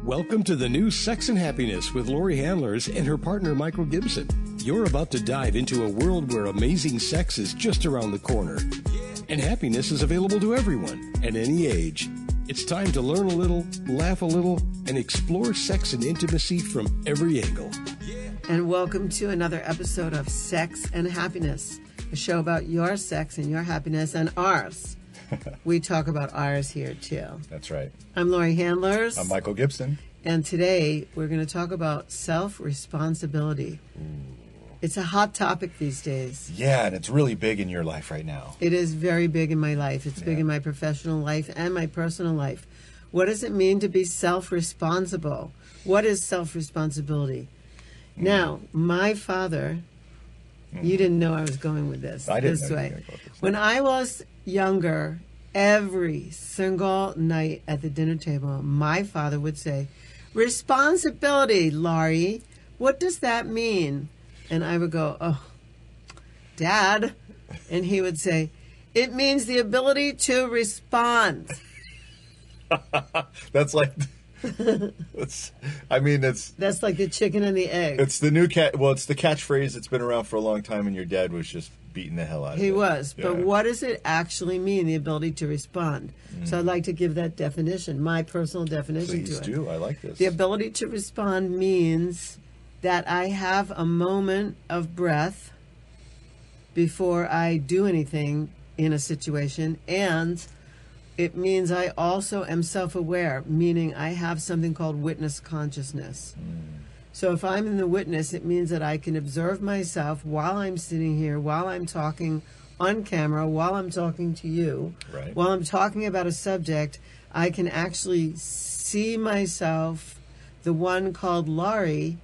Welcome to the new Sex and Happiness with Lori Handlers and her partner Michael Gibson. You're about to dive into a world where amazing sex is just around the corner. And happiness is available to everyone at any age. It's time to learn a little, laugh a little, and explore sex and intimacy from every angle. And welcome to another episode of Sex and Happiness, a show about your sex and your happiness and ours. We talk about ours here, too. That's right. I'm Lori Handlers. I'm Michael Gibson. And today we're going to talk about self-responsibility. It's a hot topic these days. Yeah, and it's really big in your life right now. It is very big in my life. It's big in my professional life and my personal life. What does it mean to be self-responsible? What is self-responsibility? Now, my father, you didn't know I was going with this. I didn't this know way. you were gonna go with this. When I was younger, every single night at the dinner table, my father would say, "Responsibility, Laurie. What does that mean?" And I would go, "Oh, Dad." And he would say, "It means the ability to respond." That's like, that's like the chicken and the egg. It's the new it's the catchphrase that's been around for a long time, and your dad was just beating the hell out of it. He was. Yeah. But what does it actually mean, the ability to respond? So I'd like to give that definition, my personal definition Please to it. do. I like this. The ability to respond means that I have a moment of breath before I do anything in a situation, and it means I also am self-aware, meaning I have something called witness consciousness. So if I'm in the witness, it means that I can observe myself while I'm sitting here, while I'm talking on camera, while I'm talking to you, Right. while I'm talking about a subject. I can actually see myself, the one called Laurie,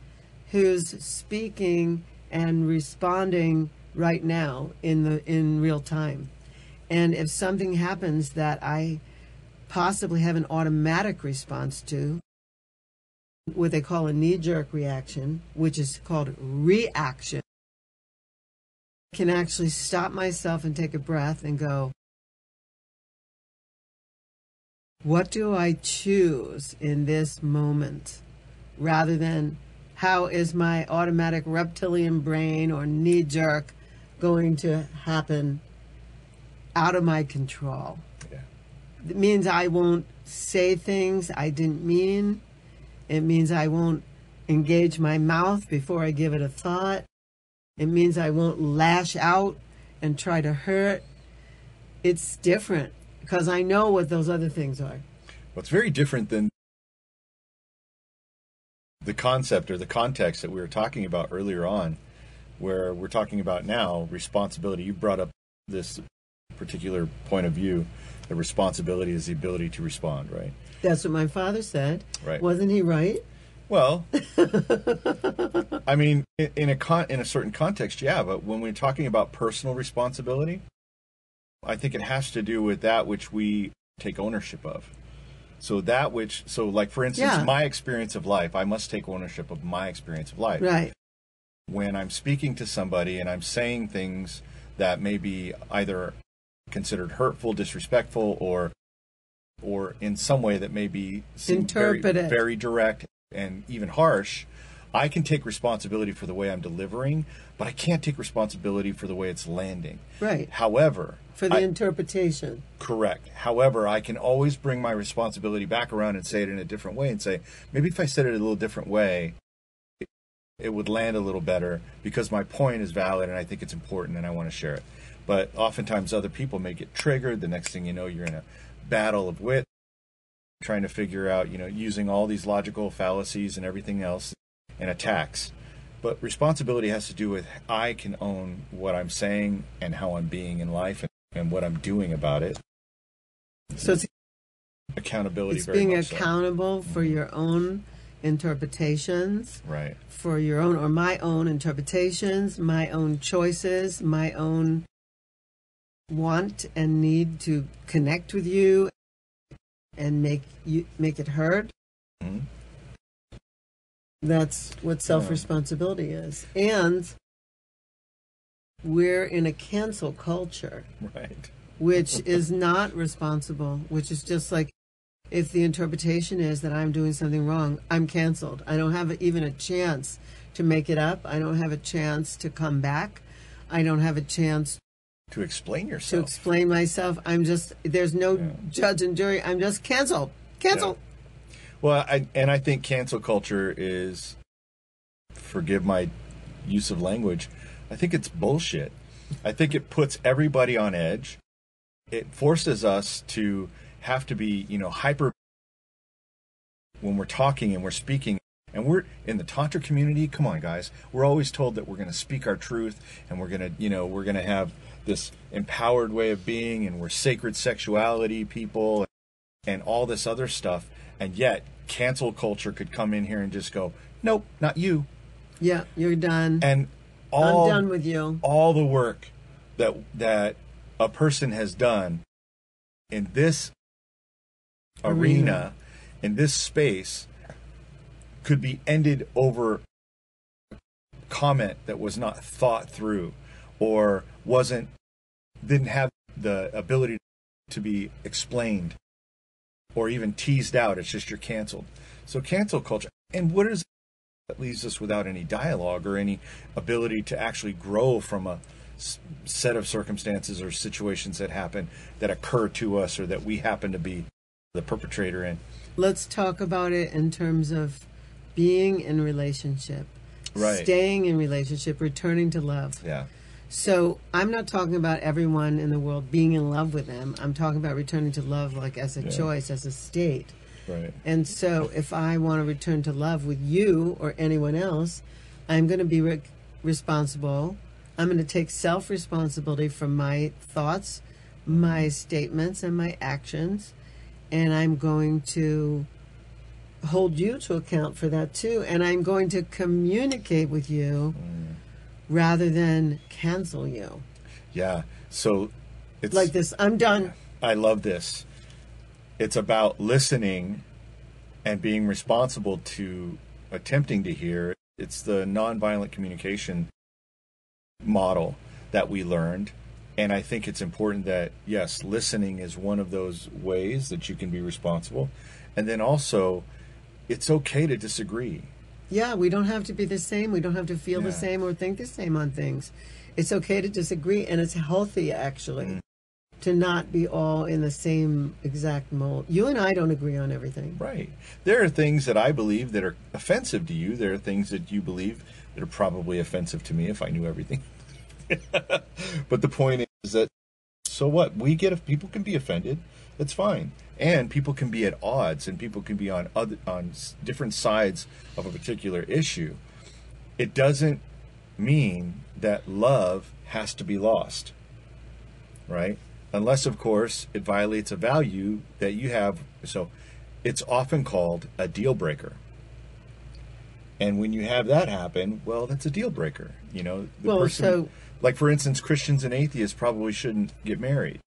who's speaking and responding right now in real time. And if something happens that I possibly have an automatic response to, what they call a knee-jerk reaction, which is called reaction, I can actually stop myself and take a breath and go, what do I choose in this moment? Rather than, how is my automatic reptilian brain or knee-jerk going to happen out of my control? Yeah. It means I won't say things I didn't mean. It means I won't engage my mouth before I give it a thought. It means I won't lash out and try to hurt. It's different because I know what those other things are. What's very different than the concept or the context that we were talking about earlier on, where we're talking about now responsibility. You brought up this particular point of view. The responsibility is the ability to respond, right? That's what my father said. Right. Wasn't he right? Well, I mean, in a certain context, yeah. But when we're talking about personal responsibility, I think it has to do with that which we take ownership of. So like for instance, my experience of life, I must take ownership of my experience of life. Right. When I'm speaking to somebody and I'm saying things that may be either considered hurtful, disrespectful, or in some way that may be very, very direct and even harsh, I can take responsibility for the way I'm delivering, but I can't take responsibility for the way it's landing. Right. However, for the interpretation. Correct. However, I can always bring my responsibility back around and say it in a different way and say, maybe if I said it a little different way, it would land a little better because my point is valid and I think it's important and I want to share it. But oftentimes other people may get triggered. The next thing you know, you're in a battle of wit, trying to figure out, using all these logical fallacies and everything else and attacks. But responsibility has to do with I can own what I'm saying and how I'm being in life and what I'm doing about it. So it's accountability. It's very being much accountable for your own interpretations. Right. For your own or my own interpretations, my own choices, my own want and need to connect with you and make it heard. Mm-hmm. That's what self-responsibility is. And we're in a cancel culture. Right. Which is not responsible, which is just like if the interpretation is that I'm doing something wrong, I'm canceled. I don't have even a chance to make it up. I don't have a chance to come back. I don't have a chance to explain to yourself. explain myself. I'm just, there's no judge and jury. I'm just canceled. Canceled. Yeah. Well, I think cancel culture is, forgive my use of language, I think it's bullshit. I think it puts everybody on edge. It forces us to have to be, hyper when we're talking and we're speaking. And we're in the Tantra community. Come on, guys. We're always told that we're going to speak our truth, and we're going to, we're going to have this empowered way of being, and we're sacred sexuality people, and all this other stuff. And yet, cancel culture could come in here and just go, nope, not you. Yeah, you're done. And I'm done with you. All the work that a person has done in this arena, in this space, could be ended over comment that was not thought through, or didn't have the ability to be explained or even teased out. It's just you're canceled. So cancel culture. And what is that leaves us without any dialogue or any ability to actually grow from a set of circumstances or situations that happen, that occur to us, or that we happen to be the perpetrator in. Let's talk about it in terms of being in relationship, right, staying in relationship, returning to love. Yeah. So I'm not talking about everyone in the world being in love with them. I'm talking about returning to love, like as a choice, as a state. Right. And so if I want to return to love with you or anyone else, I'm going to be responsible. I'm going to take self-responsibility for my thoughts, my statements, and my actions. And I'm going to hold you to account for that too. And I'm going to communicate with you rather than cancel you. Yeah. So it's like this. I'm done. I love this. It's about listening and being responsible to attempting to hear. It's the nonviolent communication model that we learned. And I think it's important that, yes, listening is one of those ways that you can be responsible. And then also, it's okay to disagree. Yeah, we don't have to be the same. We don't have to feel the same or think the same on things. It's okay to disagree, and it's healthy, actually, to not be all in the same exact mold. You and I don't agree on everything. Right. There are things that I believe that are offensive to you. There are things that you believe that are probably offensive to me if I knew everything. But the point is that, so what? People can be offended. That's fine. And people can be at odds, and people can be on different sides of a particular issue. It doesn't mean that love has to be lost, right? Unless, of course, it violates a value that you have. So it's often called a deal breaker. And when you have that happen, well, that's a deal breaker. Like, for instance, Christians and atheists probably shouldn't get married.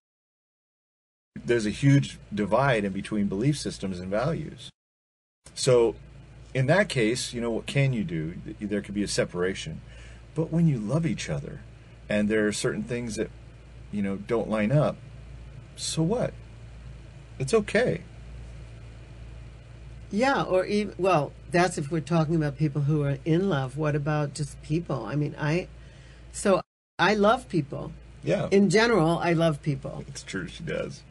There's a huge divide in between belief systems and values. So in that case, what can you do? There could be a separation. But when you love each other and there are certain things that, don't line up, so what? It's okay. Yeah, or even, that's if we're talking about people who are in love. What about just people? I mean, I love people. Yeah. In general, I love people. It's true, she does.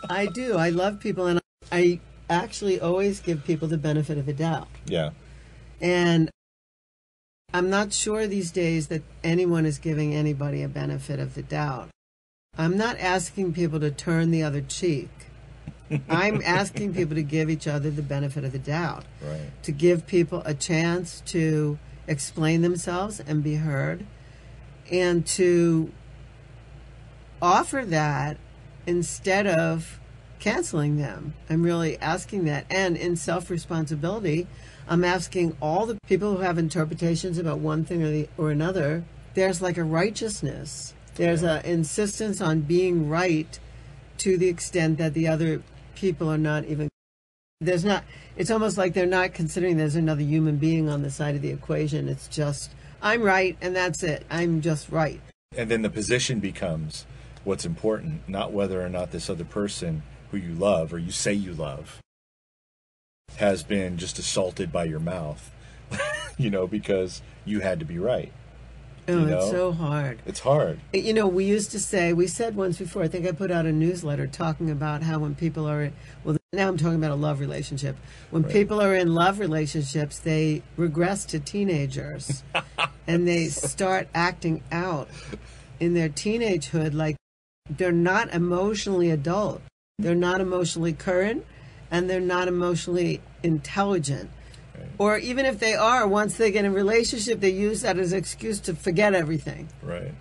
I do. I love people, and I actually always give people the benefit of the doubt. Yeah. And I'm not sure these days that anyone is giving anybody a benefit of the doubt. I'm not asking people to turn the other cheek. I'm asking people to give each other the benefit of the doubt. Right. To give people a chance to explain themselves and be heard, and to offer that instead of canceling them. I'm really asking that. And in self-responsibility, I'm asking all the people who have interpretations about one thing or another, there's like a righteousness. There's an insistence on being right to the extent that the other people are not even, it's almost like they're not considering there's another human being on the side of the equation. It's just, I'm right and that's it. I'm just right. And then the position becomes what's important, not whether or not this other person who you love or you say you love has been just assaulted by your mouth, because you had to be right. Oh, it's so hard. It's hard. We used to say, we said once before, I think I put out a newsletter talking about how when people are, now I'm talking about a love relationship. When people are in love relationships, they regress to teenagers and they start acting out in their teenagehood like they're not emotionally adult. They're not emotionally current and they're not emotionally intelligent. Or even if they are, once they get in a relationship, they use that as an excuse to forget everything. Right.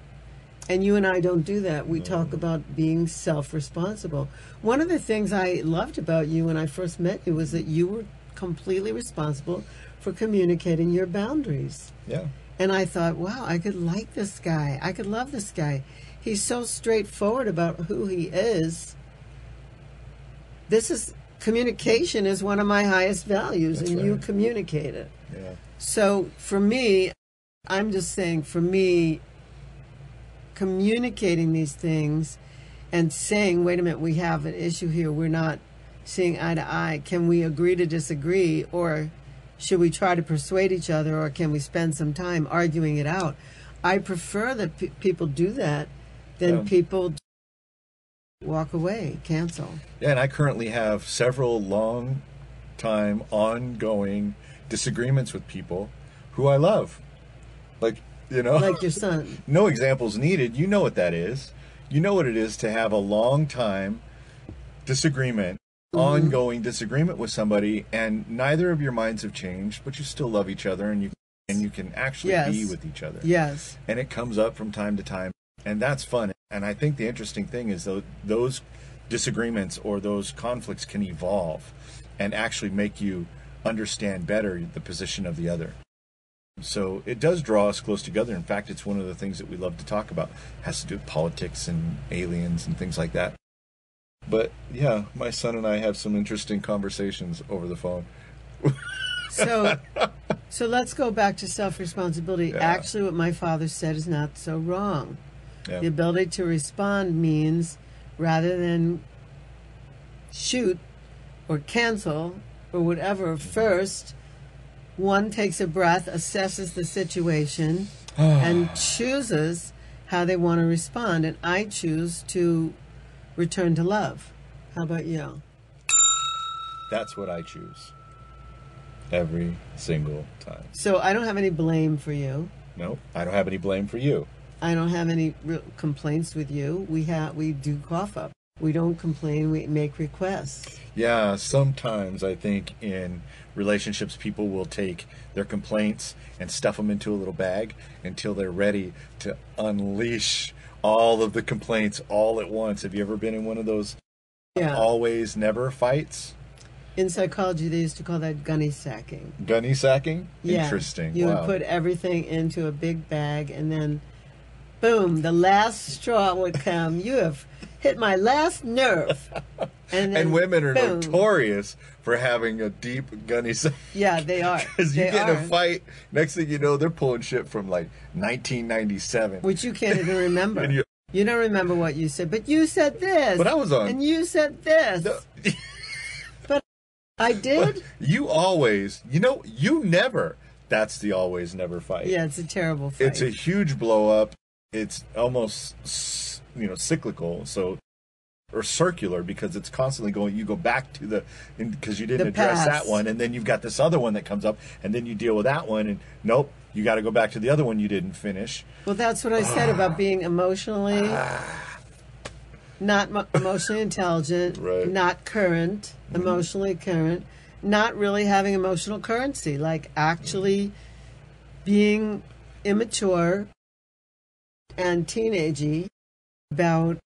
And you and I don't do that. We talk about being self-responsible. One of the things I loved about you when I first met you was that you were completely responsible for communicating your boundaries. Yeah. And I thought, wow, I could like this guy. I could love this guy. He's so straightforward about who he is. Communication is one of my highest values, That's and right. you communicate it. Yeah. So for me, I'm just saying, for me, communicating these things and saying, wait a minute, we have an issue here. We're not seeing eye to eye. Can we agree to disagree? Or should we try to persuade each other? Or can we spend some time arguing it out? I prefer that people do that than people walk away, cancel. Yeah, and I currently have several long-time, ongoing disagreements with people who I love. Like Like your son. No examples needed. You know what that is. You know what it is to have a long-time disagreement, ongoing disagreement with somebody, and neither of your minds have changed, but you still love each other, and you can actually be with each other. Yes. And it comes up from time to time, and that's fun. And I think the interesting thing is those disagreements or those conflicts can evolve and actually make you understand better the position of the other. So it does draw us close together. In fact, it's one of the things that we love to talk about. It has to do with politics and aliens and things like that. But yeah, my son and I have some interesting conversations over the phone. So let's go back to self-responsibility. Yeah. Actually, what my father said is not so wrong. Yeah. The ability to respond means rather than shoot or cancel or whatever first, one takes a breath, assesses the situation, and chooses how they want to respond. And I choose to return to love. How about you? That's what I choose. Every single time. So I don't have any blame for you. No, I don't have any blame for you. I don't have any real complaints with you. We do cough up. We don't complain. We make requests. Yeah, sometimes I think in relationships people will take their complaints and stuff them into a little bag until they're ready to unleash all of the complaints all at once. Have you ever been in one of those always never fights? In psychology, they used to call that gunny sacking. Gunny sacking? Yeah. Interesting. You Wow. would put everything into a big bag, and then, boom, the last straw would come. You have hit my last nerve. And women are boom. notorious for having a deep gunny sack. Yeah, they are. Because you They get in are. a fight, next thing you know, they're pulling shit from like 1997. Which you can't even remember. And You don't remember what you said, but you said this. But I was on. And you said this. No. But I did? You always, you never. That's the always never fight. Yeah, it's a terrible fight. It's a huge blow up. It's almost, cyclical. Or circular, because it's constantly going. You go back to because you didn't The address past. that one, and then you've got this other one that comes up, and then you deal with that one, and nope, you got to go back to the other one you didn't finish. Well, that's what I said about being emotionally not emotionally intelligent, Right. not current, emotionally current, not really having emotional currency, like actually being immature and teenagey about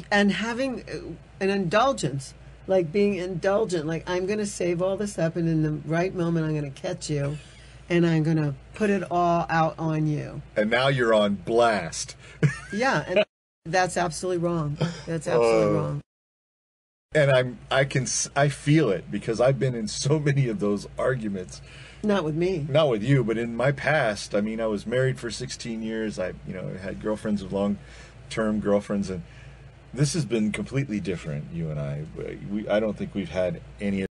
and having an indulgence, like being indulgent, like I'm going to save all this up, and in the right moment I'm going to catch you and I'm going to put it all out on you. And now you're on blast. Yeah, and that's absolutely wrong. That's absolutely wrong. And I feel it, because I've been in so many of those arguments. Not with me. Not with you, but in my past. I mean, I was married for 16 years. I had girlfriends, of long-term girlfriends, and This has been completely different, you and I. I don't think we've had any